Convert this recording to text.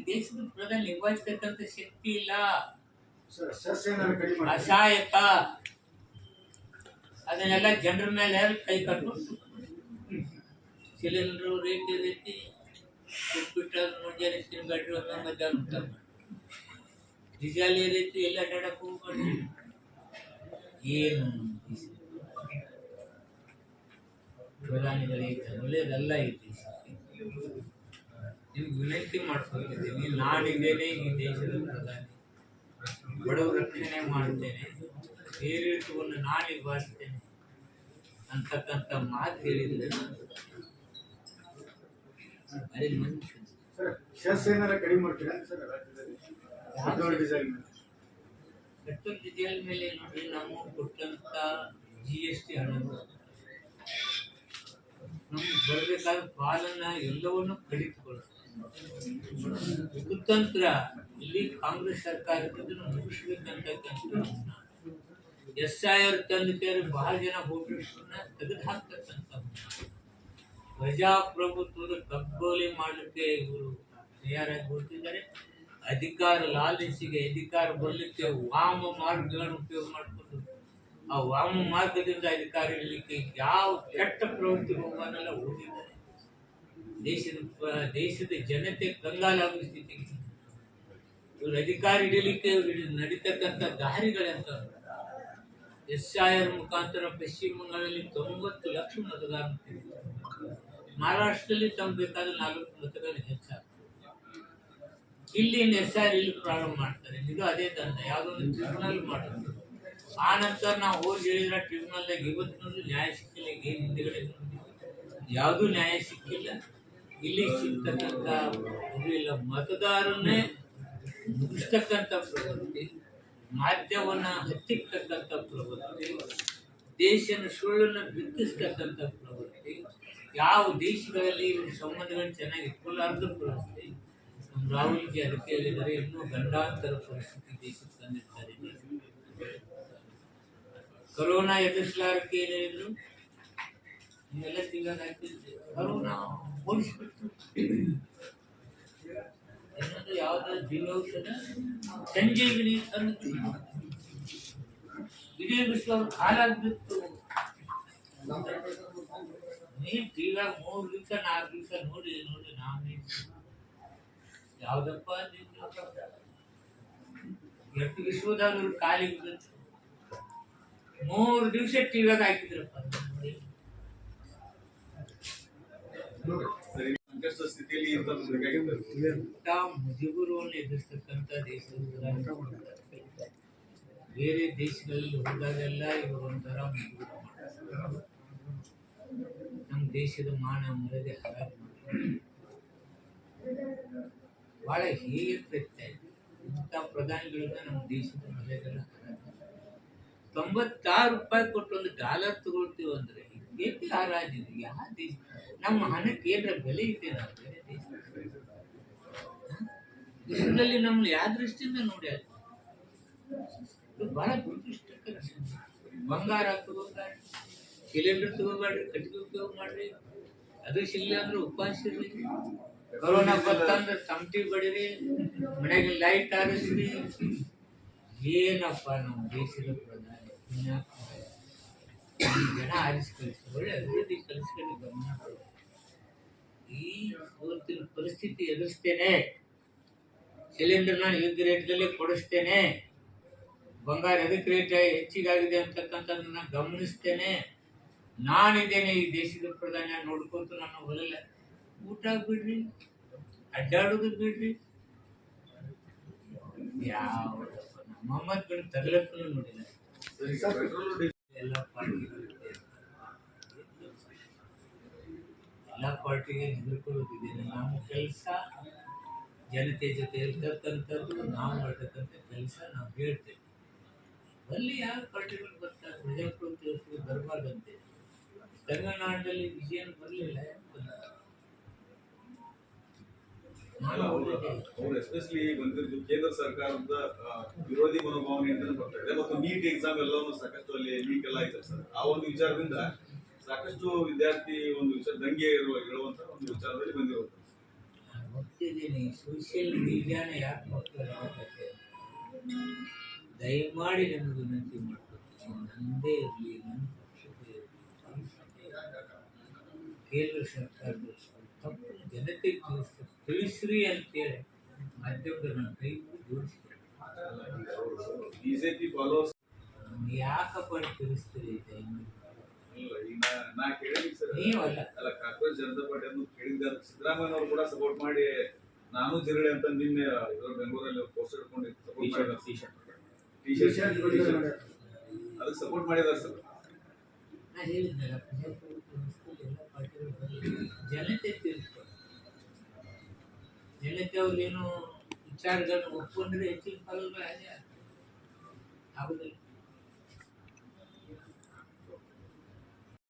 ದೇಶದ ಪ್ರಧಾನಿ ನಿಭಾಯಿಸ್ತಕ್ಕಂಥ ಶಕ್ತಿ ಇಲ್ಲ. ಕಡಿಮೆ ಅಸಹಾಯಕ. ಅದನ್ನೆಲ್ಲ ಜನರ ಮೇಲೆ ಕೈ ಕಟ್ಕೊಂಡು ಸಿಲಿಂಡರ್ ರೀತಿ ಉಪ್ಪಿಟ್ಟು ಮುಂಜಾನೆ ತಿನ್ಬೇಡ್ರಿ, ಒಂದೊಂದು ಮಧ್ಯಾಹ್ನ ಊಟ ಮಾಡಿ, ಡೀಸೆಲ್ ಈ ರೀತಿ ಎಲ್ಲ ಅಡ್ಡಾಡಕ್ಕೆ ಹೋಗ್ಬೇಡ್ರಿ. ಏನು ಪ್ರಧಾನಿಗಳಿಗೆ ಒಳ್ಳೆಯದಲ್ಲ ಈ ದೇಶಕ್ಕೆ. ನಿಮ್ಗೆ ವಿನಂತಿ ಮಾಡ್ಕೊಳ್ತಿದ್ದೀನಿ, ನಾನಿದ್ದೇನೆ ಈ ದೇಶದ ಪ್ರಧಾನಿ, ಬಡವರ ರಕ್ಷಣೆ ಮಾಡ್ತೇನೆ, ಏರಿಳಿತವನ್ನು ನಾನು ನಿಭಾಯಿಸ್ತೇನೆ ಅಂತಕ್ಕಂಥ ಮಾತು ಹೇಳಿದ್ರೆ ಅದೇ ಮನುಷ್ಯ. ಕಡಿಮೆ ಮಾಡ್ತೀರಾ ಸರ್ ರಾಜ್ಯದಲ್ಲಿ ಪೆಟ್ರೋಲ್ ಡೀಸೆಲ್ ಮೇಲೆ ನೋಡಿ, ನಾವು ಕೊಟ್ಟಂತ GST ಹಣ ನಮ್ಗೆ ಬರಬೇಕಾದ ಪಾಲನ್ನ ಎಲ್ಲವನ್ನೂ ಕಡಿತುಕೊಳ್ತೇವೆ. ಕುತಂತ್ರ ಇಲ್ಲಿ ಕಾಂಗ್ರೆಸ್ ಸರ್ಕಾರಕ್ಕೆ ಮುಗಿಸ್ಬೇಕಂತಕ್ಕಂಥ SIR ತಂದು ಬಹಳ ಜನ ವೋಟರ್ಸ್ನ ತೆಗೆದು ಹಾಕ್ತಕ್ಕಂಥ ಪ್ರಜಾಪ್ರಭುತ್ವದ ಕಗ್ಗೋಲೆ ಮಾಡಲಿಕ್ಕೆ ಇವರು ತಯಾರಾಗಿ ಹೋಗ್ತಿದ್ದಾರೆ. ಅಧಿಕಾರ ಲಾಲಚಿಗೆ, ಅಧಿಕಾರ ಬರಲಿಕ್ಕೆ ವಾಮ ಮಾರ್ಗಗಳನ್ನು ಉಪಯೋಗ ಮಾಡಿಕೊಂಡು ಆ ವಾಮ ಮಾರ್ಗದಿಂದ ಅಧಿಕಾರ ಇಡಲಿಕ್ಕೆ ಯಾವ ಕೆಟ್ಟ ಪ್ರವೃತ್ತಿ ಹೋಗೋನೆಲ್ಲ ಹೋಗಿದ್ದಾರೆ. ದೇಶದ ಜನತೆ ಕಂಗಾಲಾಗುವ ಸ್ಥಿತಿಗೆ ಇವರು ಅಧಿಕಾರ ಹಿಡಿಯಲಿಕ್ಕೆ ನಡೀತಕ್ಕಂಥ ದಾರಿಗಳೆಂತ SIR ಮುಖಾಂತರ ಪಶ್ಚಿಮ ಬಂಗಾಳದಲ್ಲಿ 90 ಲಕ್ಷ ಮತದಾರ, ಮಹಾರಾಷ್ಟ್ರದಲ್ಲಿ ತಮ್ಗೆ ಬೇಕಾದ 40 ಮತಗಳು ಹೆಚ್ಚಾಗ್ತದೆ. ಇಲ್ಲಿ SIR ಇಲ್ಲಿ ಪ್ರಾರಂಭ ಮಾಡ್ತಾರೆ. ಇದು ಅದೇ ದಂಡ, ಯಾವುದೊಂದು ಟ್ರಿಬ್ಯುನಲ್ ಮಾಡೋದು. ಆ ನಂತರ ನಾವು ಹೋಗಿ ಹೇಳಿದ್ರೆ ಟ್ರಿಬ್ಯುನಲ್ದಾಗ ಇವತ್ತು ನ್ಯಾಯ ಸಿಕ್ಕಿಲ್ಲ. ಏನು ಹಿಂದೆಗಡೆ ಯಾವುದೂ ನ್ಯಾಯ ಸಿಕ್ಕಿಲ್ಲ. ಇಲ್ಲಿ ಸಿಗ್ತಕ್ಕಂಥ ಇಲ್ಲ, ಮತದಾರನ್ನೇ ಮುಗಿಸ್ತಕ್ಕಂಥ ಪ್ರವೃತ್ತಿ, ಮಾಧ್ಯಮವನ್ನ ಹತ್ತಿಕ್ಕತಕ್ಕಂಥ ಪ್ರವೃತ್ತಿ, ದೇಶನ ಸುಳ್ಳನ್ನು ಬಿತ್ತಿಸ್ತಕ್ಕಂಥ ಪ್ರವೃತ್ತಿ, ಯಾವ ದೇಶಗಳಲ್ಲಿ ಇವ್ರ ಸಂಬಂಧಗಳನ್ನು ಚೆನ್ನಾಗಿ ಇಟ್ಕೊಳ್ಳಾರ್ದ ಪರಿಸ್ಥಿತಿ. ನಮ್ಮ ರಾಹುಲ್ಜಿ ಅದಕ್ಕೆ ಹೇಳಿದರೆ ಇನ್ನೂ ಗಂಡಾಂತರ ಪರಿಸ್ಥಿತಿ ದೇಶಕ್ಕೆ ತಂದಿರ್ತಾರೆ. ಕರೋನಾ ಎದುರಿಸಲಾರಕ್ಕೆ ಏನು ಹೇಳಿದ್ರು, ನೀವೆಲ್ಲ ತಿಂಗಳ ಕರೋನಾ ಓಡಿಸ್ಬಿಟ್ಟು ಇನ್ನೊಂದು ಯಾವುದಾದ್ರು ಜೀವೌಷಧ ಸಂಜೀವಿನಿ ತಂದು ಇಡೀ ವಿಶ್ವ ಕಾಲಾಗ್ಬಿಟ್ಟು ನೀವು ಟಿವಿಯಾಗ 3 ದಿವಸ 4 ದಿವಸ ನೋಡಿ ನಾವೇ ಯಾವ್ದಪ್ಪ ಎಷ್ಟು ವಿಶ್ವದಾಗ ಕಾಲಿಗೆ ಬಿತ್ತು 3 ದಿವಸ ಟಿವಿಯಾಗ ಹಾಕಿದ್ರಪ್ಪ. ಮುಜುಗರವನ್ನು ಎದುರಿಸ್ತಕ್ಕಂಥ ದೇಶದ ಬೇರೆ ದೇಶಗಳಲ್ಲಿ ಹೋದಾಗೆಲ್ಲ ಇವರು ಒಂಥರ ಮುಜುಗರ ಮಾಡ್ತಾರೆ. ನಮ್ಮ ದೇಶದ ಮಾನ ಮರ್ಯಾದೆ ಹರಾಜು ಬಹಳ ಹೇಗಿರ್ತೈತೆ. ಇಂಥ ಪ್ರಧಾನಿಗಳಿಂದ ನಮ್ಮ ದೇಶದ ಮರ್ಯಾದೆಲ್ಲ ಹರಾಜು. 96 ರೂಪಾಯಿ ಕೊಟ್ಟು ಒಂದು ಡಾಲರ್ ತಗೊಳ್ತೀವಿ ಅಂದ್ರೆ ಎಲ್ಲಿ ಹರಾಜು ಇದೆ? ಯಾವ ದೇಶ ನಮ್ಮ ಹಣಕ್ಕೆ ಏನರ ಬೆಲೆ ಇದೆ? ನಾವು ಬೇರೆ ದೇಶದಲ್ಲಿ ನಮ್ಮನ್ನು ಯಾವ ದೃಷ್ಟಿಯಿಂದ ನೋಡಿ ಅದು ಬಹಳ ದುರದೃಷ್ಟಕರ. ಬಂಗಾರ ತಗೋಬೇಡ್ರಿ, ಸಿಲಿಂಡರ್ ತಗೋಬೇಡ್ರಿ, ಕಟ್ಟಿಗೆ ಉಪಯೋಗ ಮಾಡ್ರಿ, ಅದು ಸಿಲ್ಲ ಅಂದ್ರೆ ಉಪವಾಸ ಇರ್ರಿ, ಕೊರೋನಾ ಬಂತಂದ್ರೆ ತಮಟಿ ಬಡಿರಿ, ಮನೆಗೆ ಲೈಟ್ ಆರಿಸ್ರಿ. ಏನಪ್ಪ ನಮ್ಮ ದೇಶದ ಪ್ರಧಾನಿ ಜನ ಆರಿಸಿ ಕಳಿಸಿ ಒಳ್ಳೆ ಅಭಿವೃದ್ಧಿ ಕಲಿಸ್ಕೊಂಡು ಗಮನ ಕೊಡಿ. ಈ ಇವತ್ತಿನ ಪರಿಸ್ಥಿತಿ ಎದುರಿಸ್ತೇನೆ, ಸಿಲಿಂಡರ್ ನಾನು ಯೋಗ್ಯ ರೇಟ್ದಲ್ಲಿ ಕೊಡಿಸ್ತೇನೆ, ಬಂಗಾರ ಎದಕ್ಕೆ ರೇಟ್ ಹೆಚ್ಚಿಗಾಗಿದೆ ಅಂತಕ್ಕಂಥದ್ದನ್ನ ಗಮನಿಸ್ತೇನೆ. ನಾನಿದ್ದೇನೆ ಈ ದೇಶದ ಪ್ರಧಾನಿ, ನೋಡ್ಕೊಂತ ನಾನು ಹೊರಲ್ಲ. ಊಟ ಬಿಡ್ರಿ, ಅಡ್ಡಾಡೋದು ಬಿಡ್ರಿ. ಯಾವ ಮೊಹಮ್ಮದ್ ಬಿನ್ ತಗಲಕ್ಕೂ ನೋಡಿಲ್ಲ. ಎಲ್ಲ ಪಾರ್ಟಿಗೆ ಹೆದರ್ಕೊಳ್ಳೋದಿದೆ. ನಮ್ಮ ಕೆಲಸ ಜನತೆ ಜೊತೆ ಇರ್ತಕ್ಕಂಥದ್ದು, ನಾವು ಮಾಡ್ತಕ್ಕಂಥ ಕೆಲಸ ನಾವು ಹೇಳ್ತೇವೆ. ಅಲ್ಲಿ ಯಾವ ಪಾರ್ಟಿಗಳು ಬರ್ತಾರೆ, ಪ್ರಜಾಪ್ರಭುತ್ವ ಬರಬಾರ್ದಂತೆ. ತಮಿಳುನಾಡಿನಲ್ಲಿ ವಿಜಯನ್ ಬರಲಿಲ್ಲ. ಅವರು ಎಸ್ಪೆಷಲಿ ಬಂದಿದ್ದು ಕೇಂದ್ರ ಸರ್ಕಾರದ ವಿರೋಧಿ ಮನೋಭಾವನೆಯಿಂದ ಬರ್ತಾ ಇದೆ. ಮತ್ತು ನೀಟ್ ಎಕ್ಸಾಮ್ ಎಲ್ಲವನ್ನು ಸಾಕಷ್ಟು ಅಲ್ಲಿ ಲೀಕ್ ಎಲ್ಲ ಆಯ್ತು ಸರ್. ಆ ಒಂದು ವಿಚಾರದಿಂದ ಸಾಕಷ್ಟು ವಿದ್ಯಾರ್ಥಿ ಒಂದು ವಿಚಾರ ದಂಗೆ ಹೇಳುವಂತ ಒಂದು ವಿಚಾರದಲ್ಲಿ ಬಂದಿರೋದು. ಹೇಳ್ತಿದ್ದೀನಿ, ಸೋಷಿಯಲ್ ಮೀಡಿಯಾನ ಯಾಕೆ ಮಕ್ಕಳು ಹೇಳಕತ್ತೆ, ದಯಮಾಡಿ ನಿಮಗೆ ವಿನಂತಿ ಮಾಡ್ಕೊತೀನಿ, ನಂದೇ ಇರಲಿ, ನನ್ನ ಪಕ್ಷದೇ ಇರಲಿ, ಕೇಂದ್ರ ಸರ್ಕಾರದ ತಪ್ಪು ಜನತೆಗೆ ತಿಳಿಸ್ರಿ ಅಂತೇಳಿ ಮಾಧ್ಯಮದ ನನ್ನ ಕೈ ಜೋಡಿಸ್ತಾರೆ. ಬಿಜೆಪಿ ಫಾಲೋವರ್ಸ್ ಯಾಕಪ್ಪ ತಿಳಿಸ್ತೀರಿ ದಯಮಾಡಿ? ಇಲ್ಲ, ಈಗ ನಾ ಕೇಳಿದ್ವಿ ಸರ್, ನೀವಲ್ಲ. ಅಲ್ಲ ಕಾಂಗ್ರೆಸ್ ಜನತಾ ಪಾರ್ಟಿ ಅನ್ನು ಕೇಳಿದ ಸಿದ್ದರಾಮಯ್ಯ ಅವರು ಕೂಡ ಸಪೋರ್ಟ್ ಮಾಡಿ ನಾನು ಜಿರಳೆ ಅಂತ ನಿನ್ನೆ ಬೆಂಗಳೂರಲ್ಲಿ ಪೋಸ್ಟರ್ ಇಟ್ಕೊಂಡು ಸಪೋರ್ಟ್ ಮಾಡಿದ್ದಾರೆ. ಟಿ ಶರ್ಟ್ ಅದಕ್ಕೆ ಸಪೋರ್ಟ್ ಮಾಡಿದ್ದಾರೆ ಸರ್. ನಾ ಹೇಳಿದ್ನಲ್ಲ, ಪ್ರಜಾಪ್ರಭುತ್ವ ವ್ಯವಸ್ಥೆಯಲ್ಲಿ ಎಲ್ಲ ಪಾರ್ಟಿಗಳು ಬರಲಿ, ಜನತೆ ತಿಳಿಸ್ತಾರೆ. ಜನತೆ ಅವ್ರೇನು ವಿಚಾರಗಳನ್ನು ಒಪ್ಕೊಂಡ್ರೆ ಹೆಚ್ಚಿನ ಫಲಗಳು ಹಾಗೆ ಆಗುದಿಲ್ಲ.